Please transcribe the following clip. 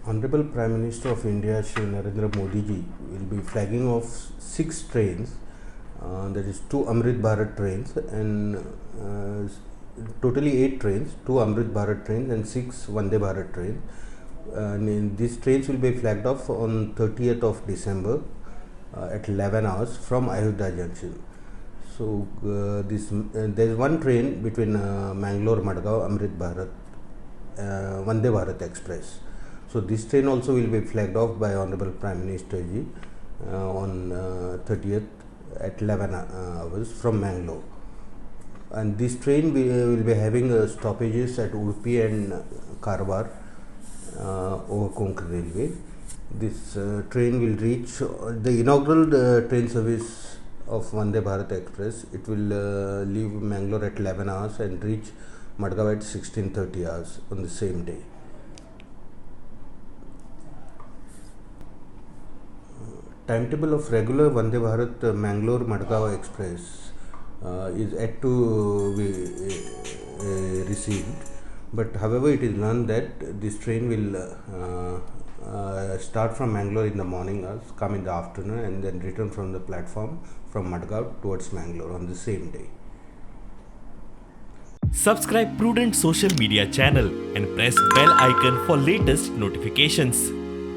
Honorable Prime Minister of India, Shri Narendra Modi ji, will be flagging off 6 trains, that is 2 Amrit Bharat trains and totally 8 trains, 2 Amrit Bharat trains and 6 Vande Bharat trains. These trains will be flagged off on 30th of December at 11 hours from Ayodhya Junction. So there is one train between Mangalore Madgaon Amrit Bharat Vande Bharat Express. So this train also will be flagged off by Honorable Prime Minister ji on 30th at 11 hours from Mangalore. And this train will be having stoppages at Udupi and Karwar over Konkani railway. This train will reach the inaugural train service of Vande Bharat Express. It will leave Mangalore at 11 hours and reach Madgaon at 16:30 hours on the same day. Timetable of regular Vande Bharat Mangalore Madgaon Express is yet to be received, but however it is learned that this train will start from Mangalore in the morning hours, come in the afternoon and then return from the platform from Madgaon towards Mangalore on the same day. Subscribe Prudent social media channel and press bell icon for latest notifications.